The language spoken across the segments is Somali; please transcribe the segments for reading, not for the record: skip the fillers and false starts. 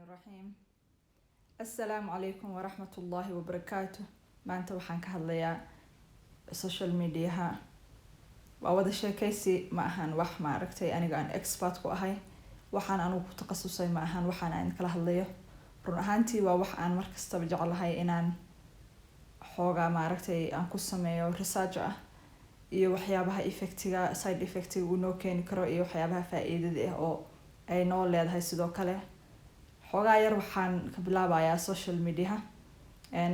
الرحيم السلام عليكم ورحمة الله وبركاته. maanta waxaan ka hadlayaa social mediaha. waa wada sheekaysi ma ahan wax ma aragtay aniga aan expert ku ahay, waxaan anigu ku takhasusay ma ahan waxaan aan kala hadlayo. run ahaantii waa wax aan markastaba jeclahay inaan xoogaa ma aragtay aan ku sameeyo research ah iyo waxyaabaha effectiga side effectiga uu noo keeni karo iyo waxyaabaha faa'iidada ah oo ay noo leedahay. sidoo kale xoogaa yar waxaan ka bilaabayaa social media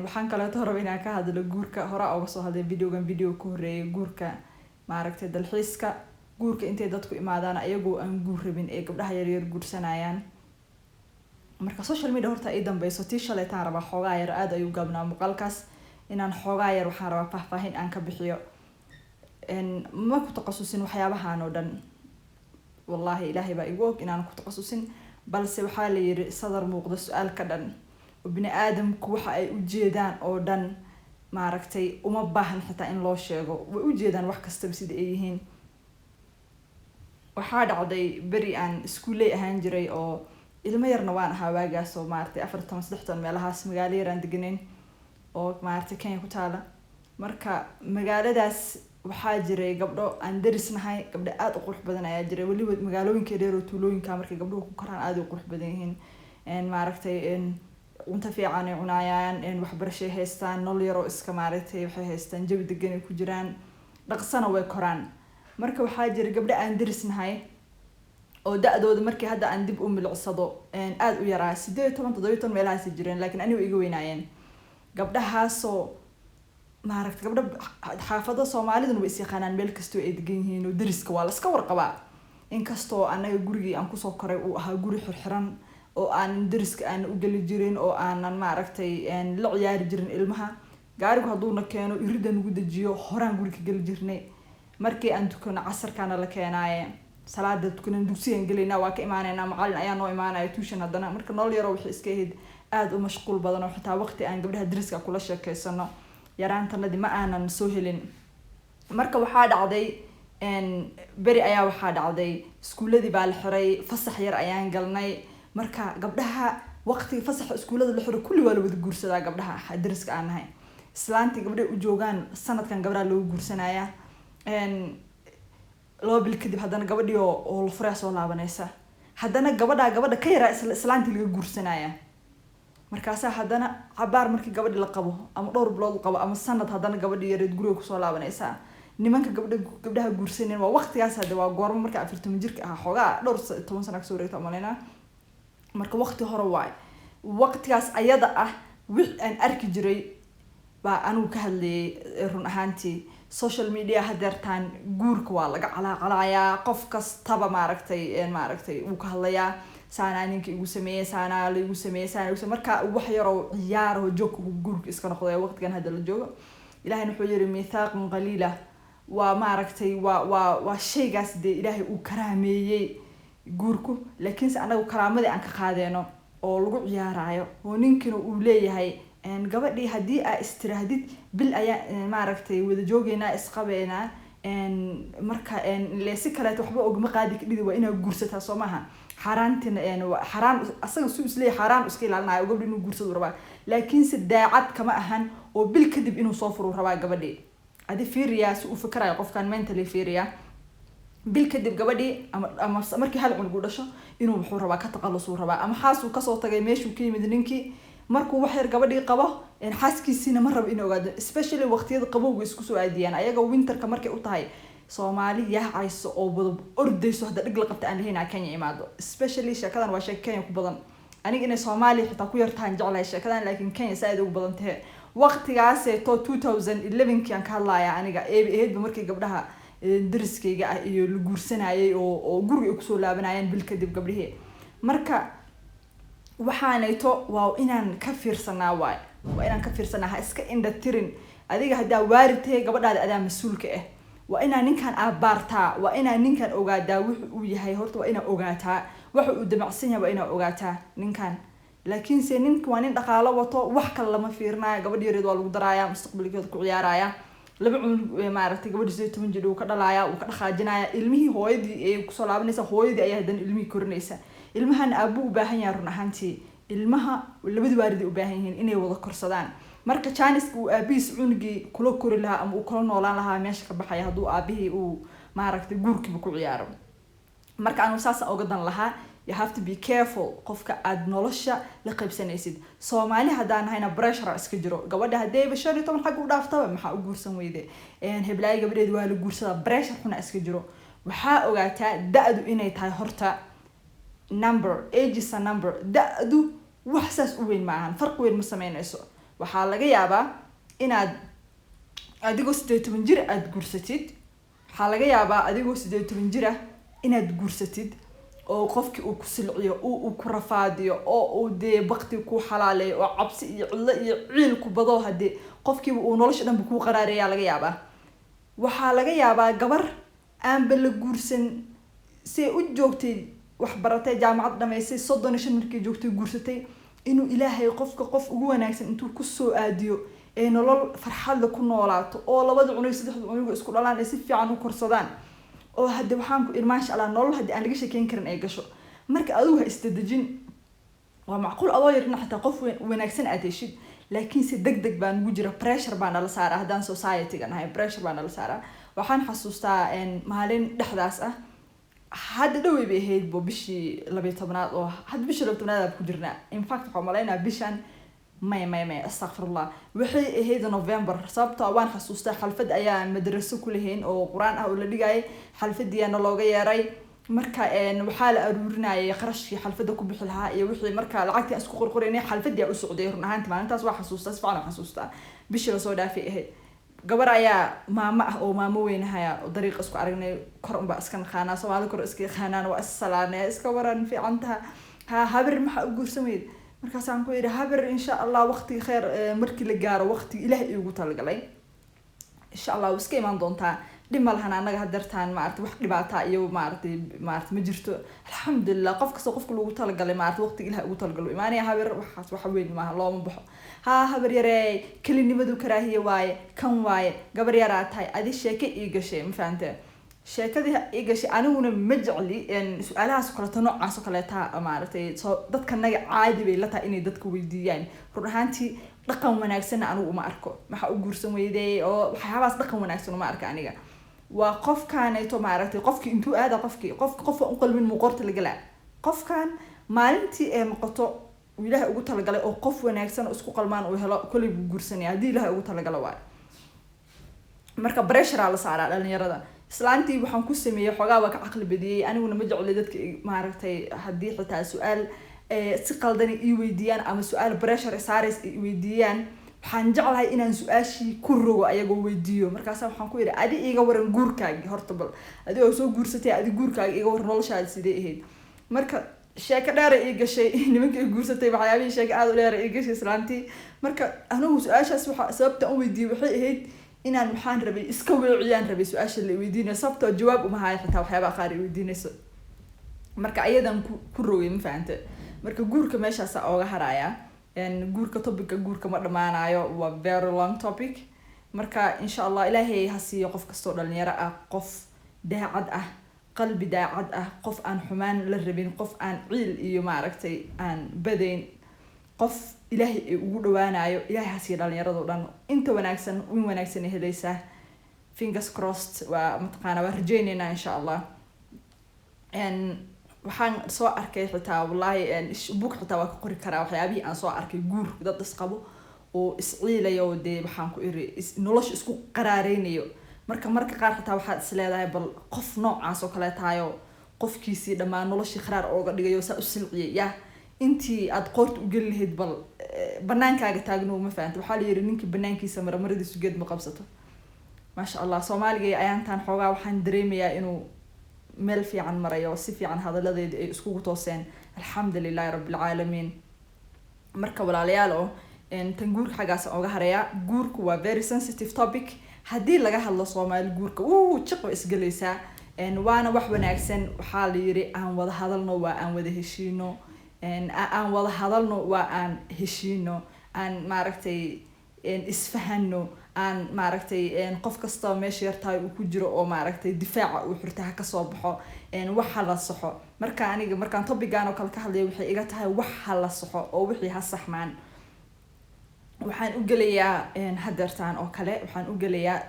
waxaan kale rabaa inaan ka hadlo guurka. hore uga soo hadlay video ku horeeyay guurka ma aragtay dalxiiska guurka intay dadku imaadaan ayagoo aan guur rabin ee gabdhaha yar yar guursanayaan. marka social media horta ay dambayso tii shalay taan rabaa xoogaa yar aad ayuu gaabnaa muuqaalkaas inaan xoogaa yar waxaan rabaa faahfaahin aan ka bixiyo. ma ku takhasusin waxyaabahan oo dhan, wallahi ilaahay baa igu og inaan ku takhasusin, balse waxaa la yiri sadar muuqda su'aal ka dhan. bini aadamku waxa ay u jeedaan oo dhan ma aragtay uma baahan xitaa in loo sheego, way u jeedaan wax kasta sida ay yihiin. waxaa dhacday beri aan iskuuley ahaan jiray oo ilmo yarna waan ahaa waagaas oo maartay 14 meelahaas magaalo yar aan deganayn oo maartay Kenya ku taala. marka magaaladaas waxaa jiray gabdho aan darisnahay, gabdho aad u qurux badan ayaa jiray, waliba magaalooyinka dheer oo tuulooyinka markay gabdhuhu ku koraan aad u qurux badan yihiin. ma aragtay cunto fiican ay cunayaan, waxbarasho haystaan, nolol yar oo iska maaragtay waxay haystaan jawi degan ay ku jiraan, dhaqsana way koraan. marka waxaa jiray gabdho aan darisnahay oo da'dooda markii hadda aan dib u milicsado aad u yaraa 18 meelahaas jireen, laakiin anigu iga weynaayeen. gabdhahaasoo ma aragtay gabdho xaafada Soomaalidu way is yaqaanaan meel kasto ay degan yihiin oo dariska waa la iska warqabaa. inkastoo anaga gurigii aan kusoo koray uu ahaa guri xirxiran oo aan dariska aan u gali jirin oo aanan ma aragtay la ciyaari jirin ilmaha. gaarigu haduuna keeno iridan ugu dajiyo horaan guriga gali jirnay. markii aan tukano casarkaana la keenaaye salaada tukanan dugsigan galayna waa ka imaanayna macallin ayaa noo imaanaya tuition hadana. marka nolol yar oo wixii iska ahayd aad u mashquul badan oo xitaa waqti aan gabdhaha dariska kula sheekeysano yaraantanadi ma aanan soo helin. marka waxaa dhacday beri ayaa waxaa dhacday iskuuladii baa la xiray, fasax yar ayaan galnay. marka gabdhaha waqtiga fasaxa iskuulada la xiray kulli waa la wada guursadaa gabdhaha dariska aan nahay. islaantii gabdhaha u joogaan sanadkan gabdhaha loo guursanaya loo bil kadib hadana gabadhii oo la furay soo laabanaysa, hadana gabadha ka yara islaantii laga guursanaya. markaas hadana cabaar markii gabadhii la qabo ama dhowr bilood qabo ama sanad hadana gabadhii yareed guriga ku soo laabanaysa. nimanka gabdhaha guursaneen waa waqtigaas hadda waa goorma marka 40 jirka ah xogaa dhowr 10 sano ka soo wareegta maleyna. marka waqti hore waay waqtigaas ayada ah wix aan arki jiray baa anigu ka hadlayay. run ahaantii social media hadeertaan guurka waa laga calaacalayaa, qof kastaba ma aragtay uu ka hadlayaa saana ninka igu sameeyay, saana la igu sameeyay, saana marka wax yar oo ciyaar oo joog guurka iska noqday waqtigan hadda la joogo. ilaahay wuxuu yiri miisaaqan qaliila, waa ma aragtay waa shaygaas de ilaahay uu karaameeyay guurku, laakiin anagu karaamada aan ka qaadeyno oo lagu ciyaarayo oo ninkina uu leeyahay gabadhii hadii ay istiraadid bil ayaa ma aragtay wada joogeena isqabeena marka leesi kale waxba ogma qaadi kadib waa inaa guursataa Soomaha. xaraantina xaraan asaga suu isleeyahay xaraan iska ilaalinayo gabadhii inuu guursado rabaa, laakiin si daacad kama ahan oo bil kadib inuu soo furo rabaa gabadhii. adi fiiriyaa si uu fikirayo qofkan mentally fiiriyaa bil kadib gabadhii ama markii hal cunug u dhasho inuu wuxuu rabaa ka taqalusuu rabaa ama xaas uu ka soo tagay meeshuu ka yimid ninkii markuu wax yar gabadhii qabo xaaskiisina ma rabo inuu ogaado, especially waqtiyada qabowga isku soo aadiyaan ayaga winterka markay u tahay. Soomaali yaacayso oo wada ordayso hadda dhig la qabta aan lahayn Kenya imaado, especially sheekadan waa sheeko Kenya ku badan. aniga inay Soomaali xitaa ku yartaan jeclahay sheekadan, laakiin Kenya saad ugu badan tahay. waqtigaas ee 2011 aan ka hadlayaa aniga eebaheedba markii gabdhaha dariskayga ah iyo la guursanayay oo guriga ku soo laabanayaan bil kadib gabdhihii. marka waxaanayto waa inaan ka fiirsanaa waa inaan ka fiirsanaa iska indha tirin. adiga hadaa waaritay gabadhaada adaa mas'uulka ah, waa inaan ninkan abaartaa, waa inaan ninkan ogaadaa wuxuu uu yahay. horta waa inaan ogaataa waxa uu damacsan yahay, waa inaan ogaataa ninkan. laakiin se ninka waa nin dhaqaalo wato wax kale lama fiirnaayo. gabadh yareed waa lagu daraaya, mustaqbalkeeda ku ciyaaraya, laba cunug ma aragtay gabadh 18 jir uu ka dhalaaya, uu ka dhaqaajinaya ilmihii hooyadii ay ku soo laabanaysa, hooyadii ayaa hadan ilmihii korinaysa. ilmahan aabu u baahan yahay run ahaantii ilmaha labada waalid u baahan yihiin inay wada korsadaan marka Chinese uu aabiis cunugii kula kori lahaa ama uu kula noolaan lahaa meesha ka baxay haduu aabihii uu maaragtay guurkiiba ku ciyaaro marka aanu saas uga dan lahaa you have to be careful qofka aad nolosha la qaybsanaysid Soomaali hadaan hayna pressure iska jiro gabadha hadayba 15 xaq u dhaaftaba maxaa u guursan weyde heblaay gabadheed waa la guursada pressure xuna iska jiro waxa ogaataa da'du inay tahay horta number age is a number da'du wax saas u weyn maahan farq weyn ma sameynayso waxa laga yaabaa inaad adigoo 18 jir aad guursatid waxa laga yaabaa adigoo 18 jir ah inaad guursatid oo qofkii uu ku silciyo uu ku rafaadiyo oo uu de waqti ku xalaaleeyo oo cabsi iyo cilla iyo ciil ku bado hadii qofkii uu nolosha dhanba ku qaraareeyaa laga yaabaa waxa laga yaabaa gabar aan bal guursan si u joogtay wax baratay jaamacad dhameysay 35 markii joogtay guursatay inuu ilaahay qofka qof ugu wanaagsan intuu ku soo aadiyo ee nolol farxad ku noolaato oo labada cunug saddexda cunug isku dhalaan ay si fiican u korsadaan oo hadda waxaan ku irmaash ala nolol hadii aan laga sheekeyn karin ay gasho marka adigu ha istadajin waa macquul adoo yarna xataa qof wanaagsan aad heshid laakiin si degdeg baan ugu jira pressure baan la saaraa hadaan society-ga nahay pressure baan la saaraa waxaan xasuustaa maalin dhexdaas ah hadda dhawey bay ahayd bishii 12aad oo hadda bishii 12aad ku jirnaa in fact waxaan maleynaa bishan may astaghfirullah waxay ahayd November sababtoo waan xasuustaa xalfad ayaa madraso ku leeyahay oo Quraan ah oo la dhigay xalfadiina looga yeeray marka waxa la aruurinayay qarashkii xalfada ku bixi lahaa iyo wixii marka lacagtii isku qorqoreynay xalfadii u socday run ahaantii maalintaas waa xasuustaa fiican xasuustaa bishii la soo dhaafay ahayd gabar ayaa maama ah oo maamo weynahaya oo dariiq isku aragnay kor umba iskan qaana Soomaali kor iska qaanaan waa salaanay iska waran fiicantaha habar maxaa u guursameed markaas aan ku yiraahdo habar insha Allah waqti khair markii la gaaro waqti Ilaahay ugu talagalay insha Allah iska iman doontaa dhimal hana anaga hadartaan maartay wax dhibaato iyo maartay ma jirto alxamdulillah qofka lagu talagalay maartay waqti Ilaahay ugu talagalay imaanaya habar waxaas wax weyn ma loo ma baxo habar yarey kalinimadu karaahiye waaye kan waaye gabar yaraa tahay adi sheeke ii gashay ma fahanteen sheekadii ii gashay aniguna ma jecli su'aalahaas kala noocaas kale taa maartay soo dadka naga caadi bay la tahay inay dadku weydiiyaan run ahaantii dhaqan wanaagsan anigu uma arko waxa u guursan weyday oo waxyaabaas dhaqan wanaagsan uma arka aniga waa qofkaanayto maartay qofkii intuu aada qof u qalmin muuqorta laga laa qofkan maalintii ee noqoto Ilaahay ugu talagalay oo qof wanaagsan oo isku qalmaan oo helo kulli guursanay hadii Ilaahay ugu talagalay waa marka pressure la saaraa dhalinyarada islaantii waxaan ku sameeyay xogaa waa ka aqli badiyay aniguna ma jeclay dadka maartay hadii xitaa su'aal si qaldan ii weydiiyaan ama su'aal pressure saaris ii weydiiyaan waxaan jeclahay inaan su'aashii ku rogo ayagoo weydiiyo markaas waxaan ku yiri adi iga waran guurkaaga horta bal adi oo soo guursatay adi guurkaaga iga waran noloshaada sidee ahayd marka sheeka dheer ay gashay nimankii guursatay waxyaabihii sheeka aad u dheer ay gashay islaantii marka anigu su'aashaas waxa sababta aan weydiiyay waxay ahayd inaan waxaan rabay iska weeciyaan rabay su'aasha la weydiinayo sababtoo jawaab uma hayo xitaa waxyaabaha qaar ay weydiinayso marka ayadan ku rogay ma fahamtay marka guurka meeshaas ooga haraya guurka topic guurka ma dhamaanayo waa very long topic marka insha Allah Ilaahay ha siiyo qof kasto dhalinyaro ah qof daacad ah qalbi daacad ah qof aan xumaan la rabin qof aan ciil iyo maaragtay aan badayn qof Ilaahay ugu dhawaanayo Ilaahay ha siiyo dhalinyarada dhan inta wanaagsan helaysa fingers crossed waa matqaana waa rajaynayna insha Allah waxaan soo arkay xitaa wallahi book xitaa waa ka qori karaa waxyaabihii aan soo arkay guur dad isqabo oo isciilayo de waxaan ku iri nolosha isku qaraareeynayo marka qaar xitaa waxaad is leedahay bal qof noocaas oo kale taayo qofkiisii dhamaan noloshii qaraar ooga dhigayo saa u silciyay yaa intii aad qoort u gal lahayd bal banaankaaga taagno ma fahanto waxa la yiri ninkii banaankiisa maradiisu geed ma qabsato ma sha Allah Soomaaliga ayaan taan xoogaa waxaan dareemayaa inuu meel fiican marayo si fiican hadaladeed ay isku tooseen alxamdulillah rabbil alamin marka walaalayaal oo tan guurka xagaas ooga haraya guurku waa very sensitive topic hadii laga hadlo Soomaali guurka jiqo isgalaysa waana wax wanaagsan waxa la yiri aan wada hadalno waa aan wada heshiino aan wada hadalno waa aan heshiino aan maaragtay isfahano aan maaragtay qof kasta meesha yartahay uu ku jiro oo maaragtay difaaca uu xirta ha kasoo baxo waxa la saxo marka aniga markaan topigan oo kale ka hadlayo waxay iga tahay waxa la saxo oo wixii ha saxmaan waxaan u gelayaa hadeertaan oo kale waxaan u gelayaa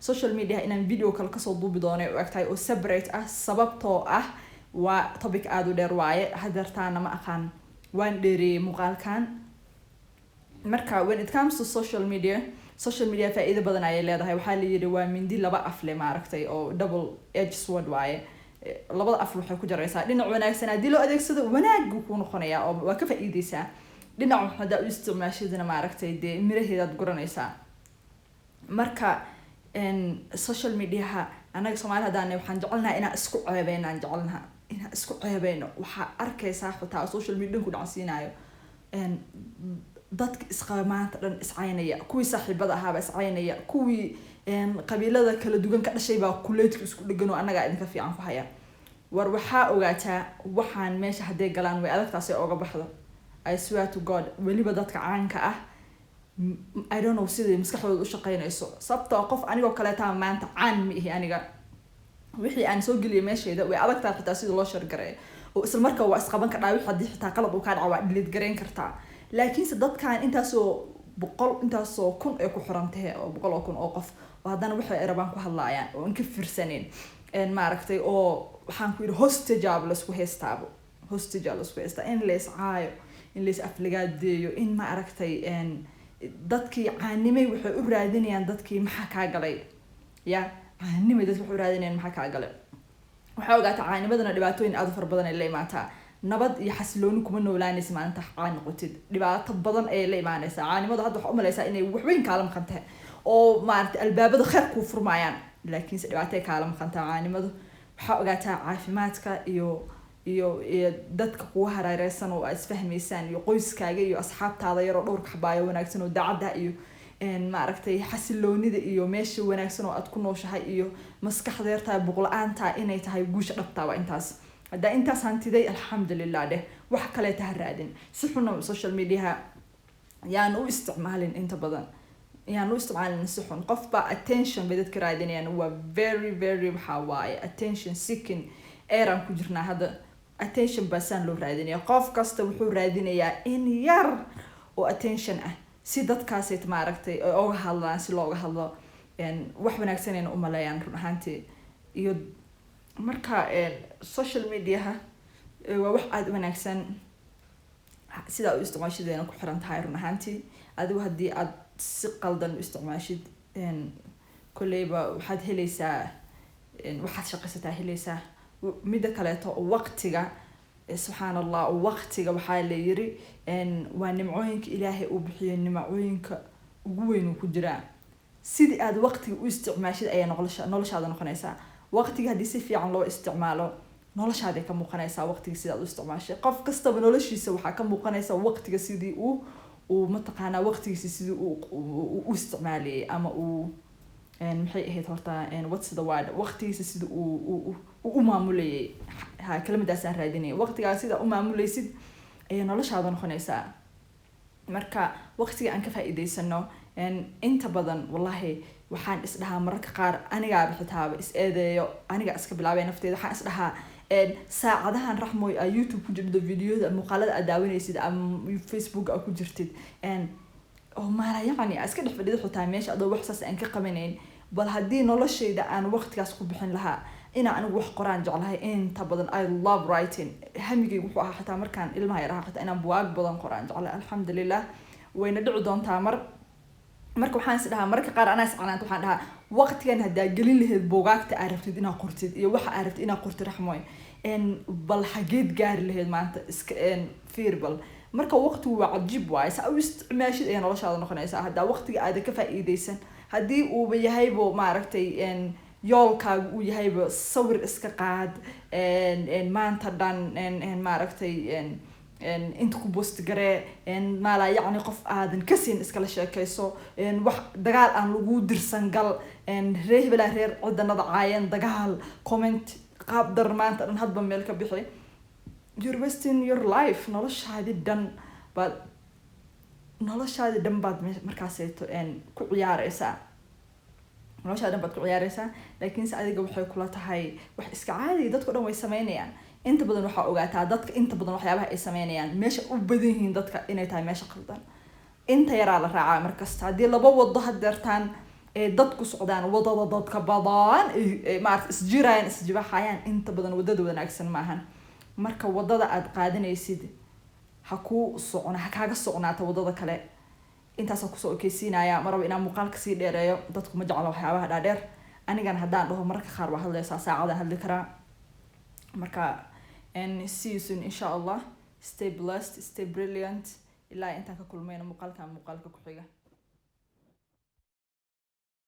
social media inaan video kale kasoo duubi doono oo agtahay oo separate ah sababtoo ah waa topic aad u dheer waaye hadeertaana ma aqaan waan dheereeyay muuqaalkan marka when it comes to social media faa'iido badan ayay leedahay waxaa la yidhi waa mindi laba af leh maaragtay oo double edge sword waaye labada af waxay ku jaraysaa dhinac wanaagsan haddii loo adeegsado wanaag ku noqonayaa oo waa ka faa'iideysaa dhinac haddaa u isticmaashadana maaragtay dee miraheedaad guranaysaa marka social mediaha anaga Soomaali hadaan waxaan jecelnahay inaan isku ceebeyno waxaa arkaysaa xitaa social media ku dhacsiinayo dadka isqamaanta dhan iscaynaya kuwii saaxiibada ahaaba iscaynaya kuwii qabiilada kala duwan ka dhashay baa kuleedka isku dhigan oo anaga idinka fiican ku haya war waxaa ogaataa waxaan meesha haday galaan way adagtaasay oga baxdo I swear to God waliba dadka caanka ah I don't know sidii maskaxdooda u shaqeynayso sababtoo qof anigoo kale taa maanta caan ma ihi aniga wixii aan soo geliyay meesheeda way adagtaa xitaa sidii loo shargareeyo oo isla markaa waa isqaban ka dhaawix hadii xitaa qalad uu ka dhaco waa delete gareyn kartaa laakiin se dadkan intaasoo 100 intaasoo kun ay ku xirantahay oo 100 kun oo qof oo hadana waxay rabaan ku hadlaayaan oo in ka fiirsaneen maaragtay oo waxaan ku yiri hostage la isku heestaabo in la iscaayo in la is aflagaadeeyo in maaragtay dadkii caanimay waxay u raadinayaan dadkii maxaa ka galay caanimay dadku waxay u raadinayaan maxaa ka galay waxa ogaata caanimadana dhibaatooyin aad u far badan ay la imaataa nabad iyo xasilooni kuma noolaanaysa maalinta caan noqotid dhibaato badan ay la imaanaysaa caanimada hadda waxa u maleysaa inay wax weyn kala maqan tahay oo maaragtay albaabada khair ku furmayaan laakiin se dhibaato ay kala maqan tahay caanimadu waxa ogaataa caafimaadka iyo dadka kuwa hareereysan oo isfahmeysaan iyo qoyskaaga iyo asxaabtaada yar oo dhowr xabaayo wanaagsan oo daacada iyo maaragtay xasiloonida iyo meesha wanaagsan oo aad ku nooshahay iyo maskaxda yartaa buqlaanta inay tahay guusha dhabtaaba intaas hadda intaas hantiday alxamdulillah dheh wax kale ta raadin si xun social media yaan u isticmaalin inta badan yaan u isticmaalin si xun qofba attention bay dadka raadinayaan waa very waxa waaye attention seeking eran ku jirnaa hadda attention basan loo raadinaya qof kasta wuxuu raadinayaa in yar oo attention ah si dadkaas ay maaragtay oo hadlaan si looga hadlo wax wanaagsan ay u maleeyaan run ahaantii iyo marka social media waa wax aad wanaagsan sida u isticmaashadeena ku xiran tahay run ahaantii adigu hadii aad si qaldan u isticmaashid kuleyba waxaad helaysaa waxaad shaqaysataa helaysaa mid kale to waqtiga subhanallah waqtiga waxa la yiri waa nimcooyinka Ilaahay uu bixiyo nimcooyinka ugu weyn ku jira sidii aad waqtiga u isticmaashid ay noloshaada noqonaysaa waqtiga hadii si fiican loo isticmaalo noloshaada ka muuqanaysaa waqtiga sida aad u isticmaashay qof kasta noloshiisa waxa ka muuqanaysaa waqtiga sidii uu mataqaana waqtigiisa sidii uu isticmaalay ama uu maxay ahayd horta what's the word waqtigiisa sida uu maamulayay kelmadaas aan raadinay waqtigaas sida uu maamulaysid ay noloshaada noqonaysaa marka waqtiga aan ka faa'iideysano inta badan wallahi waxaan isdhahaa mararka qaar aniga bixitaaba is eedeeyo aniga iska bilaabay nafteeda waxaan isdhahaa saacadahan raxmoy YouTube ku jirto videoda muuqaalada aad daawanaysid ama Facebook ku jirtid oo maala yaqani iska dhex fadhido xitaa meesha adoo wax saas aan ka qabanayn bal hadii noloshayda aan waqtigaas ku bixin lahaa ina anigu wax qoraan jeclahay inta badan I love writing hamigaygu wuxuu ahaa xitaa markaan ilmaha yar ahaa xitaa inaan buug badan qoraan jeclahay alxamdulillah wayna dhici doontaa marka waxaan is dhahaa marka qaar anaa iscanaanta waxaan dhahaa waqtigan hadaa gelin lahayd buugaagta aad rabtid inaad qortid iyo waxa aad rabtid inaad qortid raxmoy bal xageed gaari lahayd maanta iska fiirbal marka waqtigu waa cajiib waay saa u isticmaashid ay noloshaada noqonaysaa hadaa waqtiga aad ka faa'iideysan hadii uu yahaybo maaragtay yoolkaagu uu yahaybo sawir iska qaad maanta dhan maaragtay inta ku post garee maala yacni qof aadan ka siin iskala sheekayso wax dagaal aan lagu dirsan gal reebala reer cidanada caayeen dagaal comment qaab dar maanta dhan hadba meel ka bixi you're wasting your life noloshaadi dhan but noloshaada dhan baad markaasayto ku ciyaareysaa noloshaada dhan baad ku ciyaareysaa laakiinse adiga waxay kula tahay wax iska caadi dadku dhan way sameynayaan inta badan waxaa ogaataa dadka inta badan waxyaabaha ay sameynayaan meesha u badan yihiin dadka inay tahay meesha qaldan inta yaraa la raacaa markasta haddii laba wado hadeertaan ee dadku socdaan wadada dadka badan maarata isjirayaan isjibaxayaan inta badan wadada wanaagsan maahan marka wadada aad qaadanaysid ha ku socona ha kaaga socnaata wadada kale intaas ku soo okeysiinaya maraba inaan muuqaalka sii dheereeyo dadku ma jecla waxyaabaha dhaadheer anigan haddaan dhaho marka qaar waa hadlaysaa saacada hadli karaa marka and see you soon insha Allah stay blessed stay brilliant ilaa intaan ka kulmayna muuqaalka ku xiga